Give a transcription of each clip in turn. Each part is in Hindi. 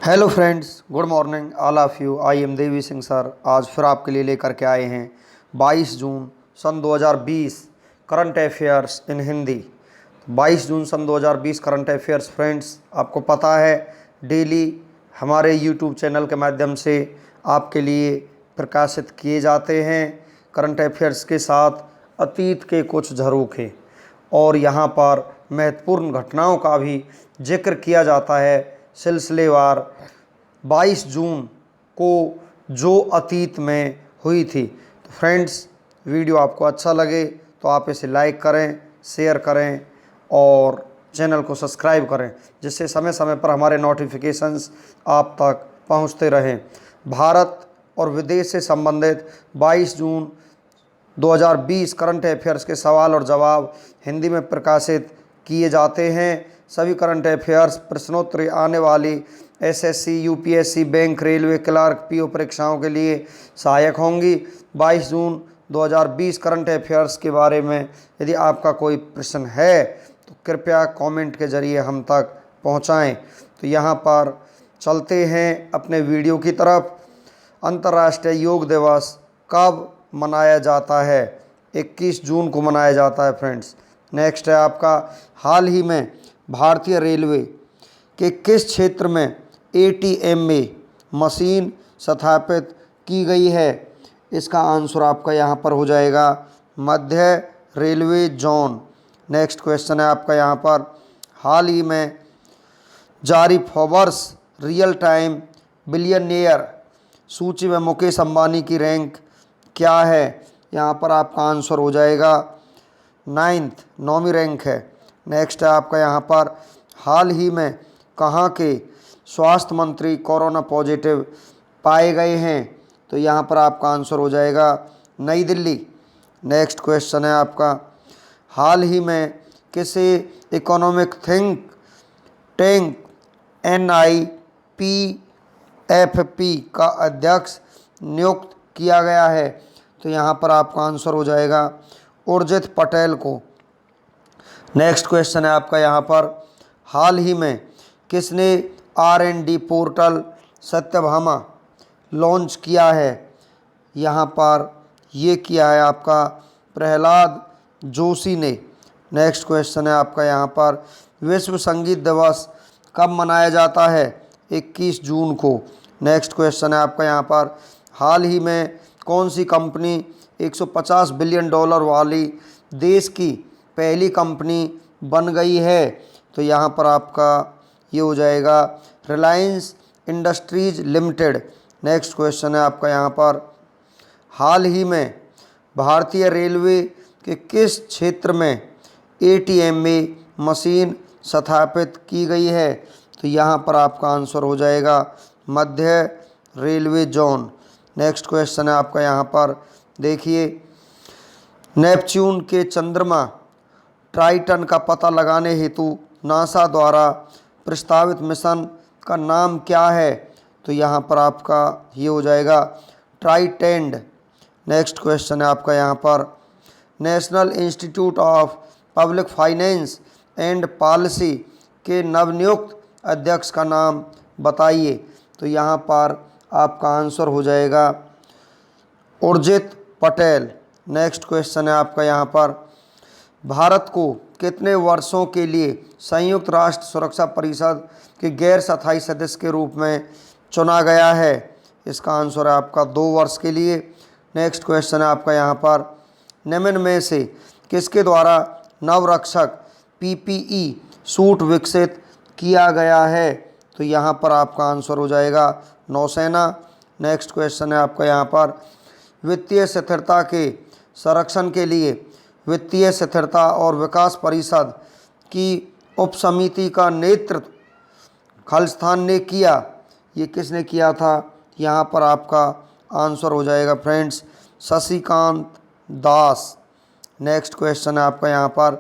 Hello friends, good morning all of you. I am Devi Singh sir. आज फिर आपके लिए लेकर के आए हैं 22 जून सन 2020 करंट अफेयर्स इन हिंदी। 22 जून सन 2020 करंट अफेयर्स फ्रेंड्स, आपको पता है डेली हमारे यूट्यूब चैनल के माध्यम से आपके लिए प्रकाशित किए जाते हैं करंट अफेयर्स के साथ अतीत के कुछ झरोखे, और यहाँ पर महत्वपूर्ण घटनाओं का भी जिक्र किया जाता है सिलसिलेवार। 22 जून को जो अतीत में हुई थी। तो फ्रेंड्स, वीडियो आपको अच्छा लगे तो आप इसे लाइक करें, शेयर करें और चैनल को सब्सक्राइब करें, जिससे समय समय पर हमारे नोटिफिकेशंस आप तक पहुंचते रहें। भारत और विदेश से संबंधित 22 जून 2020 करंट अफेयर्स के सवाल और जवाब हिंदी में प्रकाशित किए जाते हैं। सभी करंट अफेयर्स प्रश्नोत्तरी आने वाली SSC, UPSC, bank, railway, clerk, PO परीक्षाओं के लिए सहायक होंगी। 22 जून 2020 करंट अफेयर्स के बारे में यदि आपका कोई प्रश्न है तो कृपया कमेंट के ज़रिए हम तक पहुंचाएं। तो यहाँ पर चलते हैं अपने वीडियो की तरफ। अंतर्राष्ट्रीय योग दिवस कब मनाया जाता है? 21 जून को मनाया जाता है फ्रेंड्स। नेक्स्ट है आपका, हाल ही में भारतीय रेलवे के किस क्षेत्र में एटीएम में मशीन स्थापित की गई है? इसका आंसर आपका यहाँ पर हो जाएगा मध्य रेलवे जोन। नेक्स्ट क्वेश्चन है आपका यहाँ पर, हाल ही में जारी फोर्ब्स रियल टाइम बिलियनियर सूची में मुकेश अंबानी की रैंक क्या है? यहाँ पर आपका आंसर हो जाएगा 9वीं रैंक है। नेक्स्ट है आपका यहाँ पर, हाल ही में कहाँ के स्वास्थ्य मंत्री कोरोना पॉजिटिव पाए गए हैं? तो यहाँ पर आपका आंसर हो जाएगा नई दिल्ली। नेक्स्ट क्वेश्चन है आपका, हाल ही में किसे इकोनॉमिक थिंक टैंक NIPFP का अध्यक्ष नियुक्त किया गया है? तो यहाँ पर आपका आंसर हो जाएगा उर्जित पटेल को। नेक्स्ट क्वेश्चन है आपका यहाँ पर, हाल ही में किसने R&D पोर्टल सत्यभामा लॉन्च किया है? यहाँ पर ये किया है आपका प्रहलाद जोशी ने। नेक्स्ट क्वेश्चन है आपका यहाँ पर, विश्व संगीत दिवस कब मनाया जाता है? 21 जून को। नेक्स्ट क्वेश्चन है आपका यहाँ पर, हाल ही में कौन सी कंपनी 150 बिलियन डॉलर वाली देश की पहली कंपनी बन गई है? तो यहाँ पर आपका ये हो जाएगा Reliance industries limited. Next question है आपका यहाँ पर, हाल ही में भारतीय रेलवे के किस क्षेत्र में एटीएम में मशीन स्थापित की गई है? तो यहाँ पर आपका आंसर हो जाएगा मध्य रेलवे जोन। नेक्स्ट क्वेश्चन है आपका यहाँ पर, देखिए, नेपच्यून के चंद्रमा ट्राइटन का पता लगाने हेतु नासा द्वारा प्रस्तावित मिशन का नाम क्या है? तो यहाँ पर आपका ये हो जाएगा ट्राइटेंड। नेक्स्ट क्वेश्चन है आपका यहाँ पर, national institute of public finance and policy के नवनियुक्त अध्यक्ष का नाम बताइए? तो यहाँ पर आपका आंसर हो जाएगा उर्जित पटेल। नेक्स्ट क्वेश्चन है आपका यहाँ पर, भारत को कितने वर्षों के लिए संयुक्त राष्ट्र सुरक्षा परिषद के गैर स्थायी सदस्य के रूप में चुना गया है? इसका आंसर है आपका 2 वर्ष के लिए। नेक्स्ट क्वेश्चन है आपका यहाँ पर, निम्न में से किसके द्वारा नवरक्षक PPE सूट विकसित किया गया है? तो यहाँ पर आपका आंसर हो जाएगा नौसेना। नेक्स्ट क्वेश्चन है आपका यहाँ पर, वित्तीय स्थिरता के संरक्षण के लिए वित्तीय स्थिरता और विकास परिषद की उपसमिति का नेतृत्व खालिस्तान ने किया। ये किसने किया था? यहाँ पर आपका आंसर हो जाएगा friends Shashikant Das. Next question है आपका यहाँ पर,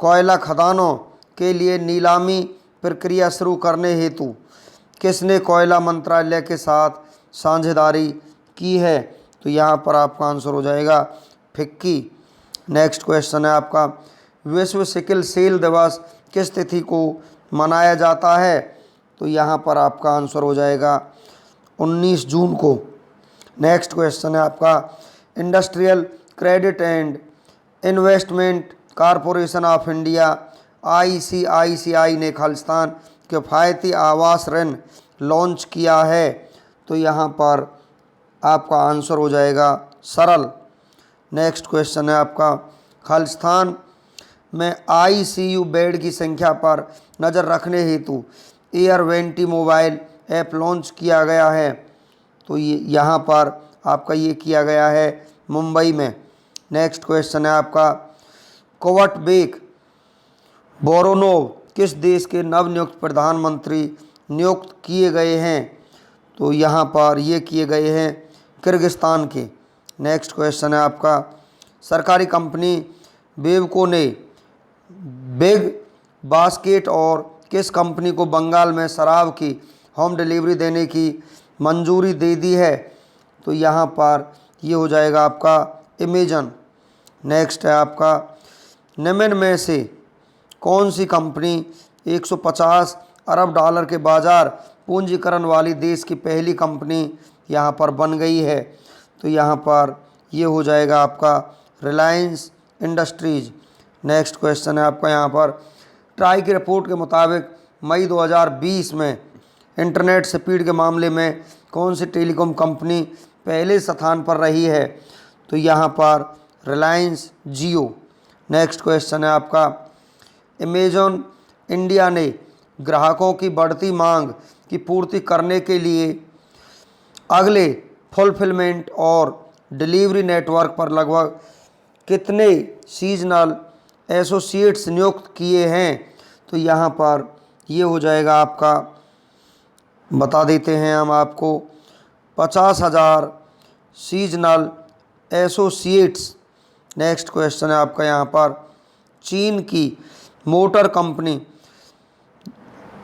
कोयला खदानों के लिए नीलामी प्रक्रिया शुरू करने हेतु किसने कोयला मंत्रालय के साथ साझेदारी की है? तो यहाँ पर आपका आंसर हो जाएगा फिक्की। नेक्स्ट क्वेश्चन है आपका, विश्व सिकल सेल दिवस किस तिथि को मनाया जाता है? तो यहाँ पर आपका आंसर हो जाएगा 19 जून को। नेक्स्ट क्वेश्चन है आपका, industrial credit and investment corporation of India ICICI ने खालिस्तान किफ़ायती आवास ऋण लॉन्च किया है। तो यहाँ पर आपका आंसर हो जाएगा सरल। नेक्स्ट क्वेश्चन है आपका, खालिस्तान में ICU बेड की संख्या पर नज़र रखने हेतु एयर20 मोबाइल ऐप लॉन्च किया गया है। तो ये यहाँ पर आपका ये किया गया है मुंबई में। नेक्स्ट क्वेश्चन है आपका, कोवटबेक बोरोनोव किस देश के नवनियुक्त प्रधानमंत्री नियुक्त किए गए हैं। तो यहाँ पर ये किए गए हैं किर्गिस्तान के। नेक्स्ट क्वेश्चन है आपका, सरकारी कंपनी बेवको ने बिग बास्केट और किस कंपनी को बंगाल में शराब की होम डिलीवरी देने की मंजूरी दे दी है। तो यहाँ पर ये हो जाएगा आपका अमेजन। नेक्स्ट है आपका, निम्न में से कौन सी कंपनी 150 अरब डॉलर के बाजार पूंजीकरण वाली देश की पहली कंपनी यहाँ पर बन गई है। तो यहाँ पर ये हो जाएगा आपका रिलायंस इंडस्ट्रीज। नेक्स्ट क्वेश्चन है आपका यहाँ पर, ट्राई की रिपोर्ट के मुताबिक मई 2020 में इंटरनेट स्पीड के मामले में कौन सी टेलीकॉम कंपनी पहले स्थान पर रही है। तो यहाँ पर रिलायंस जियो। नेक्स्ट क्वेश्चन है आपका, अमेजॉन इंडिया ने ग्राहकों की बढ़ती मांग की पूर्ति करने के लिए अगले फुलफिलमेंट और डिलीवरी नेटवर्क पर लगभग कितने सीजनल एसोसिएट्स नियुक्त किए हैं। तो यहाँ पर ये हो जाएगा आपका, बता देते हैं हम आपको, 50,000 सीजनल एसोसिएट्स। नेक्स्ट क्वेश्चन है आपका यहाँ पर, चीन की मोटर कंपनी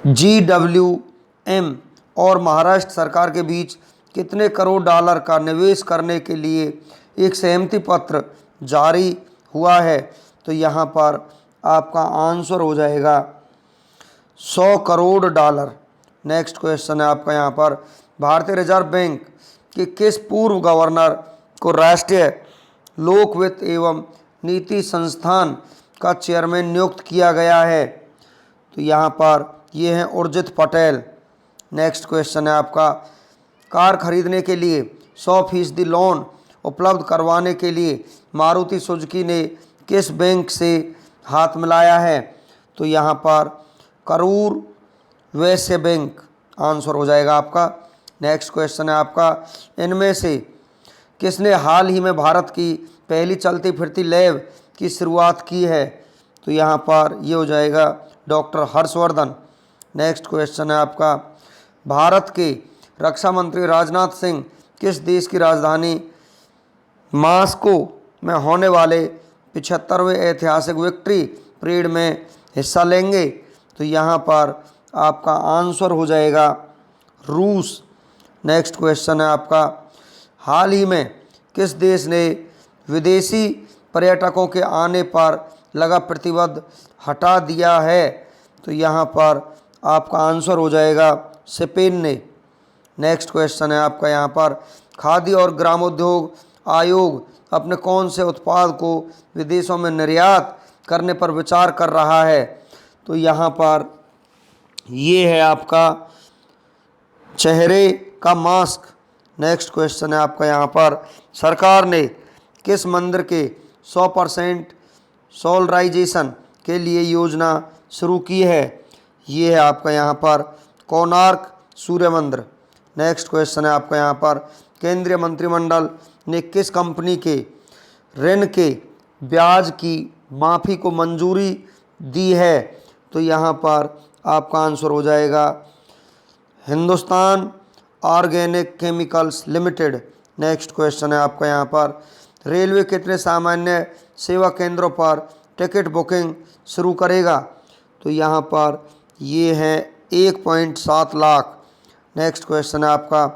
GWM और महाराष्ट्र सरकार के बीच कितने करोड़ डॉलर का निवेश करने के लिए एक सहमति पत्र जारी हुआ है। तो यहाँ पर आपका आंसर हो जाएगा 100 करोड़ डॉलर। नेक्स्ट क्वेश्चन है आपका यहाँ पर, भारतीय रिजर्व बैंक के किस पूर्व गवर्नर को राष्ट्रीय लोक वित्त एवं नीति संस्थान का चेयरमैन नियुक्त किया गया है। तो यहाँ पर ये हैं उर्जित पटेल। नेक्स्ट क्वेश्चन है आपका, कार खरीदने के लिए 100% लोन उपलब्ध करवाने के लिए मारुति सुजुकी ने किस बैंक से हाथ मिलाया है। तो यहाँ पर करूर वैश्य बैंक आंसर हो जाएगा आपका। नेक्स्ट क्वेश्चन है आपका, इनमें से किसने हाल ही में भारत की पहली चलती फिरती लैब की शुरुआत की है। तो यहाँ पर ये हो जाएगा डॉक्टर हर्षवर्धन। नेक्स्ट क्वेश्चन है आपका, भारत के रक्षा मंत्री राजनाथ सिंह किस देश की राजधानी मॉस्को में होने वाले 75वें ऐतिहासिक विक्ट्री परेड में हिस्सा लेंगे। तो यहाँ पर आपका आंसर हो जाएगा रूस। नेक्स्ट क्वेश्चन है आपका, हाल ही में किस देश ने विदेशी पर्यटकों के आने पर लगा प्रतिबंध हटा दिया है। तो यहाँ पर आपका आंसर हो जाएगा स्पेन ने। नेक्स्ट क्वेश्चन है आपका यहाँ पर, खादी और ग्रामोद्योग आयोग अपने कौन से उत्पाद को विदेशों में निर्यात करने पर विचार कर रहा है। तो यहाँ पर ये है आपका चेहरे का मास्क। नेक्स्ट क्वेश्चन है आपका यहाँ पर, सरकार ने किस मंदिर के 100% सोलराइजेशन के लिए योजना शुरू की है। ये है आपका यहाँ पर कोणार्क सूर्य मंदिर। नेक्स्ट क्वेश्चन है आपका यहाँ पर, केंद्रीय मंत्रिमंडल ने किस कंपनी के ऋण के ब्याज की माफ़ी को मंजूरी दी है। तो यहाँ पर आपका आंसर हो जाएगा Hindustan organic chemicals limited. Next question है आपका यहाँ पर, रेलवे कितने सामान्य सेवा केंद्रों पर टिकट बुकिंग शुरू करेगा। तो यहाँ पर ये है 1.7 लाख। नेक्स्ट क्वेश्चन है आपका,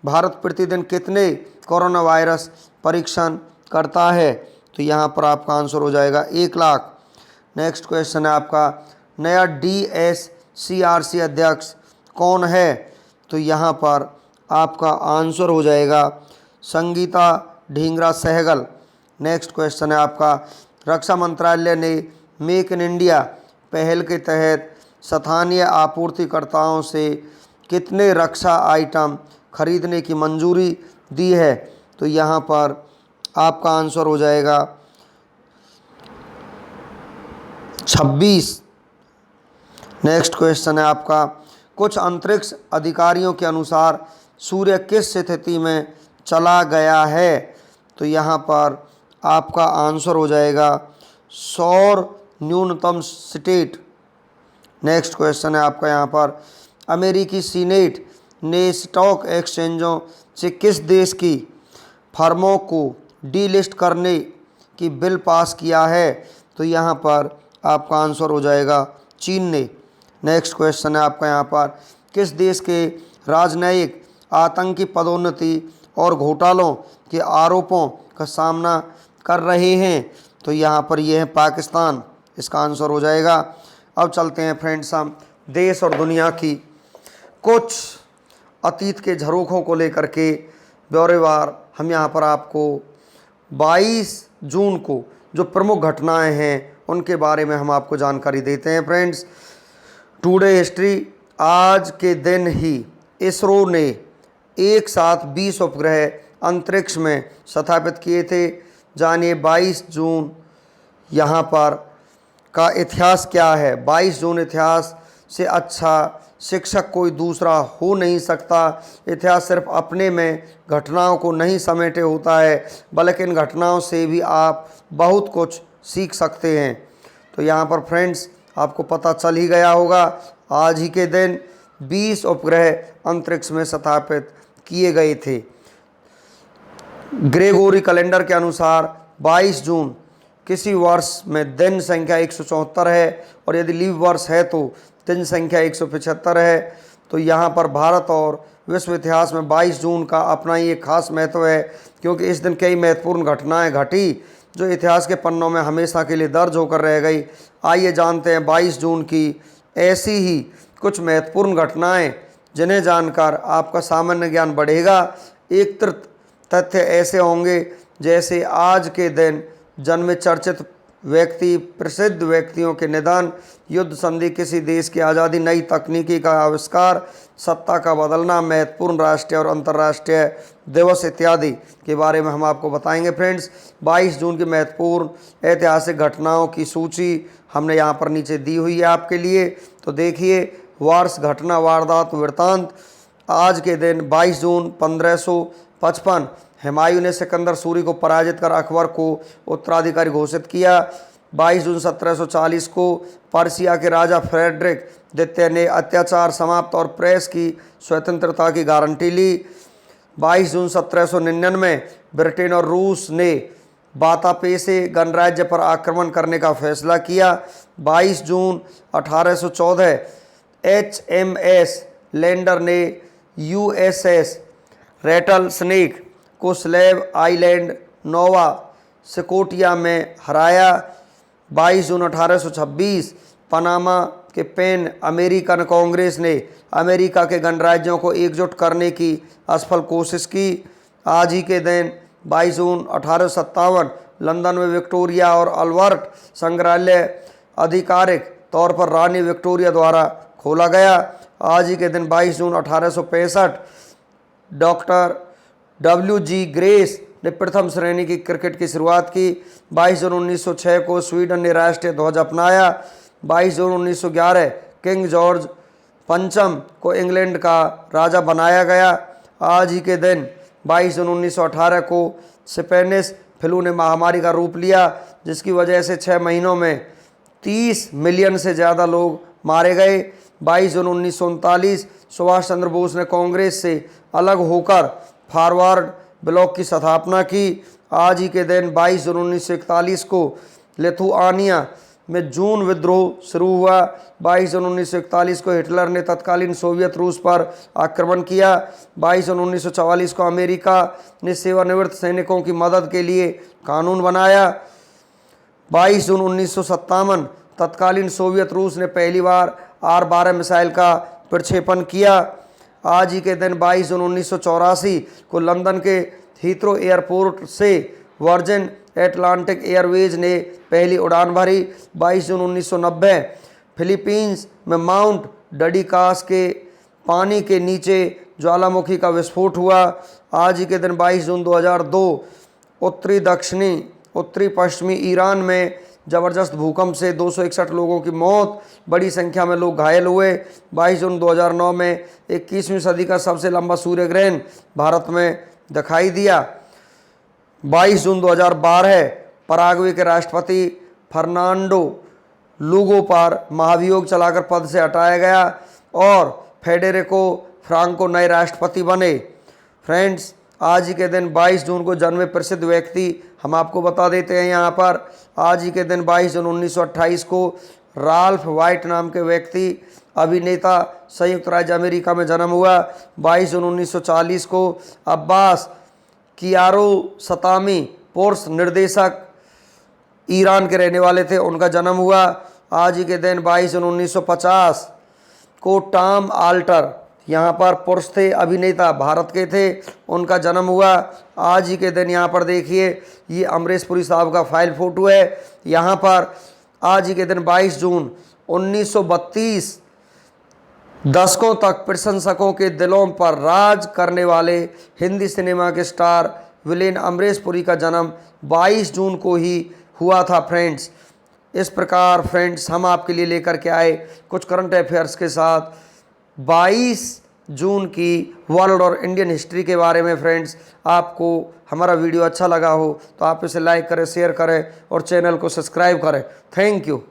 भारत प्रतिदिन कितने कोरोना वायरस परीक्षण करता है। तो यहाँ पर आपका आंसर हो जाएगा 1 लाख। नेक्स्ट क्वेश्चन है आपका, नया DSCRC अध्यक्ष कौन है? तो यहाँ पर आपका आंसर हो जाएगा संगीता ढींगरा सहगल। नेक्स्ट क्वेश्चन है आपका, रक्षा मंत्रालय ने मेक इन इंडिया पहल के तहत स्थानीय आपूर्तिकर्ताओं से कितने रक्षा आइटम खरीदने की मंजूरी दी है? तो यहाँ पर आपका आंसर हो जाएगा 26। नेक्स्ट क्वेश्चन है आपका, कुछ अंतरिक्ष अधिकारियों के अनुसार सूर्य किस स्थिति में चला गया है? तो यहाँ पर आपका आंसर हो जाएगा सौर न्यूनतम स्टेट। नेक्स्ट क्वेश्चन है आपका यहाँ पर, अमेरिकी सीनेट ने स्टॉक एक्सचेंजों से किस देश की फर्मों को डीलिस्ट करने की बिल पास किया है? तो यहाँ पर आपका आंसर हो जाएगा चीन ने। नेक्स्ट क्वेश्चन है आपका यहाँ पर, किस देश के राजनयिक आतंकी पदोन्नति और घोटालों के आरोपों का सामना कर रहे हैं? तो यहाँ पर ये है पाकिस्तान, इसका आंसर हो जाएगा। अब चलते हैं फ्रेंड्स हम देश और दुनिया की कुछ अतीत के झरोखों को लेकर के ब्यौरेवार हम यहाँ पर आपको 22 जून को जो प्रमुख घटनाएं हैं उनके बारे में हम आपको जानकारी देते हैं। फ्रेंड्स, टुडे हिस्ट्री, आज के दिन ही इसरो ने एक साथ 20 उपग्रह अंतरिक्ष में स्थापित किए थे। जानिए 22 जून यहाँ पर का इतिहास क्या है। 22 जून इतिहास से अच्छा शिक्षक कोई दूसरा हो नहीं सकता। इतिहास सिर्फ अपने में घटनाओं को नहीं समेटे होता है, बल्कि इन घटनाओं से भी आप बहुत कुछ सीख सकते हैं। तो यहाँ पर फ्रेंड्स आपको पता चल ही गया होगा, आज ही के दिन 20 उपग्रह अंतरिक्ष में स्थापित किए गए थे। ग्रेगोरी कैलेंडर के अनुसार 22 जून किसी वर्ष में दिन संख्या 174 है, और यदि लीव वर्ष है तो दिन संख्या 175 है। तो यहाँ पर भारत और विश्व इतिहास में 22 जून का अपना ही एक खास महत्व है, क्योंकि इस दिन कई महत्वपूर्ण घटनाएं घटी जो इतिहास के पन्नों में हमेशा के लिए दर्ज होकर रह गई। आइए जानते हैं 22 जून की ऐसी ही कुछ महत्वपूर्ण घटनाएं जिन्हें जानकर आपका सामान्य ज्ञान बढ़ेगा। एक तथ्य ऐसे होंगे जैसे आज के दिन जन्मे चर्चित व्यक्ति, प्रसिद्ध व्यक्तियों के निधन, युद्ध संधि, किसी देश की आज़ादी, नई तकनीकी का आविष्कार, सत्ता का बदलना, महत्वपूर्ण राष्ट्रीय और अंतर्राष्ट्रीय दिवस इत्यादि के बारे में हम आपको बताएंगे। फ्रेंड्स, 22 जून की महत्वपूर्ण ऐतिहासिक घटनाओं की सूची हमने यहाँ पर नीचे दी हुई है आपके लिए। तो देखिए, वर्ष, घटना, वारदात, वृत्तांत। आज के दिन 22 जून 1555 हुमायूं ने सिकंदर सूरी को पराजित कर अकबर को उत्तराधिकारी घोषित किया। 22 जून 1740 को पर्सिया के राजा फ्रेडरिक द्वितीय ने अत्याचार समाप्त और प्रेस की स्वतंत्रता की गारंटी ली। 22 जून 1799 ब्रिटेन और रूस ने बातापेसे गणराज्य पर आक्रमण करने का फैसला किया। 22 जून 1814 HMS लैंडर ने USS रेटल स्नेक को स्लेव आइलैंड नोवा स्कोटिया में हराया। 22 जून 1826 पनामा के पैन अमेरिकन कांग्रेस ने अमेरिका के गणराज्यों को एकजुट करने की असफल कोशिश की। आज ही के दिन 22 जून 1857 लंदन में विक्टोरिया और अल्बर्ट संग्रहालय आधिकारिक तौर पर रानी विक्टोरिया द्वारा खोला गया। आज ही के दिन 22 जून 1865 डॉक्टर WG ग्रेस ने प्रथम श्रेणी की क्रिकेट की शुरुआत की। 22 जून 1906 को स्वीडन ने राष्ट्रीय ध्वज अपनाया। 22 जून 1911 किंग जॉर्ज पंचम को इंग्लैंड का राजा बनाया गया। आज ही के दिन 22 जून 1918 को स्पेनिश फ्लू ने महामारी का रूप लिया, जिसकी वजह से 6 महीनों में 30 मिलियन से ज़्यादा लोग मारे गए। 22 जून 1939 सुभाष चंद्र बोस ने कांग्रेस से अलग होकर फॉरवर्ड ब्लॉक की स्थापना की। आज ही के दिन 22 जून 1941 को लिथुआनिया में जून विद्रोह शुरू हुआ। 22 जून 1941 को हिटलर ने तत्कालीन सोवियत रूस पर आक्रमण किया। 22 जून 1944 को अमेरिका ने सेवानिवृत्त सैनिकों की मदद के लिए कानून बनाया। 22 जून 1957 तत्कालीन सोवियत रूस ने पहली बार R-12 मिसाइल का प्रक्षेपण किया। आज ही के दिन 22 जून 1984 को लंदन के हीथ्रो एयरपोर्ट से वर्जिन एटलांटिक एयरवेज ने पहली उड़ान भरी। 22 जून 1990 फिलीपींस में माउंट डडिकास के पानी के नीचे ज्वालामुखी का विस्फोट हुआ। आज ही के दिन 22 जून 2002 उत्तरी पश्चिमी ईरान में ज़बरदस्त भूकंप से 261 लोगों की मौत, बड़ी संख्या में लोग घायल हुए। 22 जून 2009 में 21वीं सदी का सबसे लंबा सूर्य ग्रहण भारत में दिखाई दिया। 22 जून 2012 पराग्वे के राष्ट्रपति फर्नांडो लूगो पर महाभियोग चलाकर पद से हटाया गया और फेडेरिको फ्रांको नए राष्ट्रपति बने। फ्रेंड्स, आज ही के दिन 22 जून को जन्मे प्रसिद्ध व्यक्ति हम आपको बता देते हैं यहाँ पर। आज ही के दिन 22 जून 1928 को राल्फ वाइट नाम के व्यक्ति अभिनेता संयुक्त राज्य अमेरिका में जन्म हुआ। 22 जून 1940 को अब्बास कियारोस्तमी पोर्स निर्देशक ईरान के रहने वाले थे, उनका जन्म हुआ। आज ही के दिन 22 जून 1950 को टॉम आल्टर यहाँ पर पुरुष थे, अभिनेता भारत के थे, उनका जन्म हुआ। आज ही के दिन यहाँ पर देखिए ये अमरीश पुरी साहब का फाइल फोटो है। यहाँ पर आज ही के दिन 22 जून 1932 दशकों तक प्रशंसकों के दिलों पर राज करने वाले हिंदी सिनेमा के स्टार विलेन अमरीश पुरी का जन्म 22 जून को ही हुआ था। फ्रेंड्स, इस प्रकार फ्रेंड्स हम आपके लिए लेकर के आए कुछ करंट अफेयर्स के साथ 22 जून की वर्ल्ड और इंडियन हिस्ट्री के बारे में। फ्रेंड्स, आपको हमारा वीडियो अच्छा लगा हो तो आप इसे लाइक करें, शेयर करें और चैनल को सब्सक्राइब करें। Thank you.